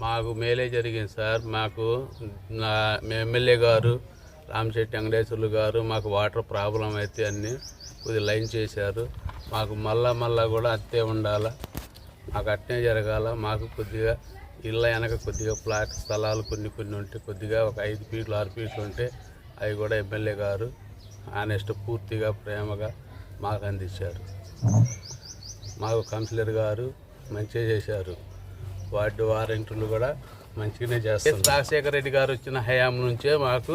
మాకు మేలే జరిగింది సార్. మాకు ఎమ్మెల్యే గారు రామశెట్టి వెంకటేశ్వర్లు గారు మాకు వాటర్ ప్రాబ్లం అయితే అన్నీ కొద్దిగా లైన్ చేశారు. మాకు మళ్ళా కూడా అట్టే ఉండాలా, మాకు అట్నే జరగాల. మాకు కొద్దిగా ఇళ్ళ వెనక కొద్దిగా ప్లాట్ స్థలాలు కొన్ని ఉంటే కొద్దిగా ఒక 5 ఫీట్లు 6 ఫీట్లు ఉంటే అవి కూడా ఎమ్మెల్యే గారు ఆనెస్ట్ పూర్తిగా ప్రేమగా మాకు అందించారు. మాకు కౌన్సిలర్ గారు మంచిగా చేశారు. వార్డు వారంటీలు కూడా మంచిగానే చేస్తారు. రాజశేఖర రెడ్డి గారు వచ్చిన హయాం నుంచే మాకు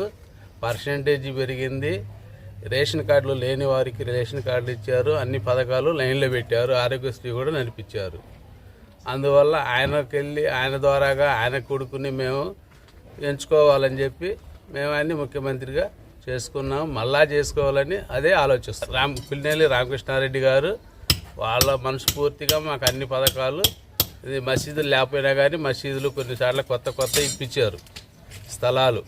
పర్సెంటేజ్ పెరిగింది. రేషన్ కార్డులు లేని వారికి రేషన్ కార్డులు ఇచ్చారు. అన్ని పథకాలు లైన్లో పెట్టారు. ఆరోగ్యశ్రీ కూడా నడిపించారు. అందువల్ల ఆయనకెళ్ళి ఆయన ద్వారాగా ఆయన కొడుకుని మేము ఎంచుకోవాలని చెప్పి మేము ఆయన్ని ముఖ్యమంత్రిగా చేసుకున్నాం. మళ్ళా చేసుకోవాలని అదే ఆలోచిస్తాం. పిల్లినేని రామకృష్ణారెడ్డి గారు వాళ్ళ మనస్ఫూర్తిగా మాకు అన్ని పథకాలు, ఇది మసీదులు లేకపోయినా కానీ మసీదులు కొన్నిసార్లు కొత్త ఇప్పించారు స్థలాలు.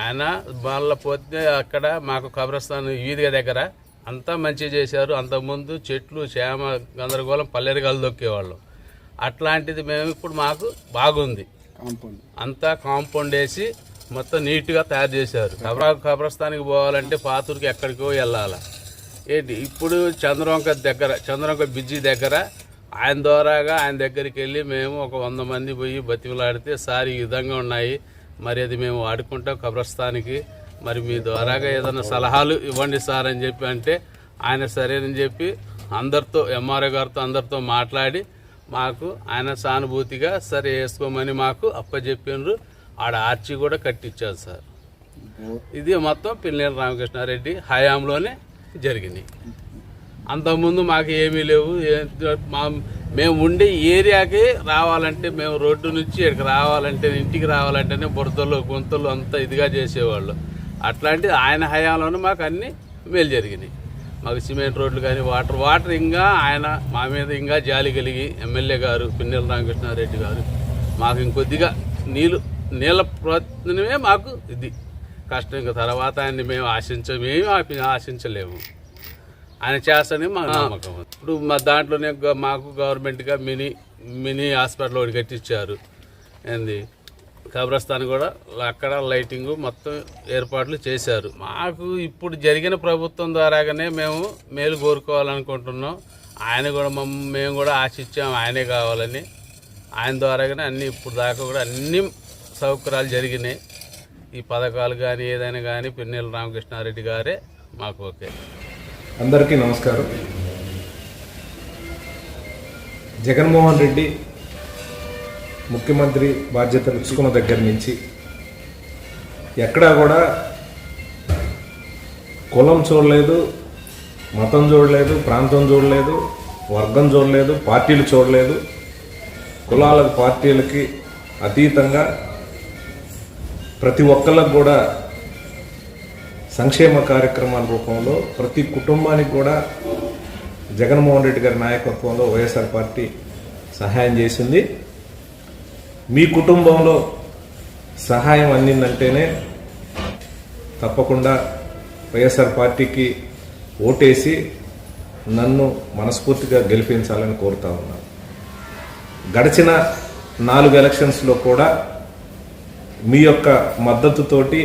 ఆయన మళ్ళీ పోతే అక్కడ మాకు కబ్రస్థాన్ వీధిగా దగ్గర అంతా మంచిగా చేశారు. అంతకుముందు చెట్లు చేమ గందరగోళం పల్లెరుగాలు దొక్కేవాళ్ళం. అట్లాంటిది మేము ఇప్పుడు మాకు బాగుంది. అంతా కాంపౌండ్ వేసి మొత్తం నీట్గా తయారు చేశారు. కబ్రస్థానికి పోవాలంటే పాతూరుకి ఎక్కడికో వెళ్ళాలి. ఏంటి ఇప్పుడు చంద్రవంక బ్రిడ్జి దగ్గర ఆయన ద్వారాగా ఆయన దగ్గరికి వెళ్ళి మేము ఒక 100 మంది పోయి బతిమలాడితే సార్ ఈ విధంగా ఉన్నాయి, మరి అది మేము వాడుకుంటాం కబ్రస్థానికి, మరి మీ ద్వారాగా ఏదైనా సలహాలు ఇవ్వండి సార్ అని చెప్పి అంటే ఆయన సరేనని చెప్పి అందరితో ఎంఆర్ఓ గారితో అందరితో మాట్లాడి మాకు ఆయన సానుభూతిగా సరే వేసుకోమని మాకు అప్పచెప్పినారు. ఆడ ఆర్చి కూడా కట్టించారు సార్. ఇది మొత్తం పిల్లినేని రామకృష్ణారెడ్డి హయాంలోనే జరిగినాయి. అంతకుముందు మాకు ఏమీ లేవు. మేము ఉండే ఏరియాకి రావాలంటే మేము రోడ్డు నుంచి ఇక్కడికి రావాలంటే ఇంటికి రావాలంటేనే బురదలు గుంతలు అంతా ఇదిగా చేసేవాళ్ళు. అట్లాంటిది ఆయన హయాంలోనే మాకు అన్నీ మేలు జరిగినాయి. మాకు సిమెంట్ రోడ్లు కానీ వాటర్ ఇంకా ఆయన మా మీద ఇంకా జాలి కలిగి ఎమ్మెల్యే గారు పిల్లినేని రామకృష్ణారెడ్డి గారు మాకు ఇంకొద్దిగా నీళ్ళ ప్రయత్నమే మాకు ఇది కష్టం. ఇంకా తర్వాత ఆయన్ని మేము ఆశించలేము. ఆయన చేస్తేనే మాకు నమ్మకం. ఇప్పుడు మా దాంట్లోనే మాకు గవర్నమెంట్గా మినీ హాస్పిటల్ ఒకటి కట్టించారు. ఏంది కబ్రస్థాన్ కూడా అక్కడ లైటింగ్ మొత్తం ఏర్పాట్లు చేశారు. మాకు ఇప్పుడు జరిగిన ప్రభుత్వం ద్వారాగానే మేము మేలు కోరుకోవాలనుకుంటున్నాం. ఆయన కూడా మేము కూడా ఆశించాం ఆయనే కావాలని. ఆయన ద్వారాగానే అన్నీ ఇప్పుడు దాకా కూడా అన్ని సౌకర్యాలు జరిగినాయి. ఈ పథకాలు కానీ ఏదైనా కానీ పిల్లినేని రామకృష్ణారెడ్డి గారే మాకు ఓకే. అందరికీ నమస్కారం. జగన్మోహన్ రెడ్డి ముఖ్యమంత్రి బాధ్యతలు తీసుకున్న దగ్గర నుంచి ఎక్కడా కూడా కులం చూడలేదు, మతం చూడలేదు, ప్రాంతం చూడలేదు, వర్గం చూడలేదు, పార్టీలు చూడలేదు. కులాలకు పార్టీలకి అతీతంగా ప్రతి ఒక్కళ్ళకు కూడా సంక్షేమ కార్యక్రమాల రూపంలో ప్రతి కుటుంబానికి కూడా జగన్మోహన్ రెడ్డి గారి నాయకత్వంలో వైఎస్ఆర్ పార్టీ సహాయం చేసింది. మీ కుటుంబంలో సహాయం అందిందంటేనే తప్పకుండా వైఎస్ఆర్ పార్టీకి ఓటేసి నన్ను మనస్ఫూర్తిగా గెలిపించాలని కోరుతా ఉన్నాను. గడిచిన 4 ఎలక్షన్స్లో కూడా మీ యొక్క మద్దతుతోటి,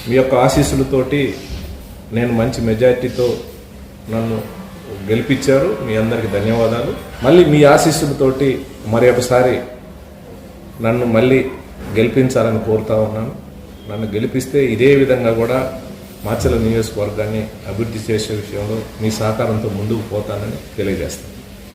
మీ యొక్క ఆశీస్సులతోటి నేను మంచి మెజారిటీతో నన్ను గెలిపించారు. మీ అందరికీ ధన్యవాదాలు. మళ్ళీ మీ ఆశీస్సులతోటి మరి ఒకసారి నన్ను మళ్ళీ గెలిపించాలని కోరుతా ఉన్నాను. నన్ను గెలిపిస్తే ఇదే విధంగా కూడా మాచర్ల నియోజకవర్గాన్ని అభివృద్ధి చేసే విషయంలో మీ సహకారంతో ముందుకు పోతానని తెలియజేస్తాను.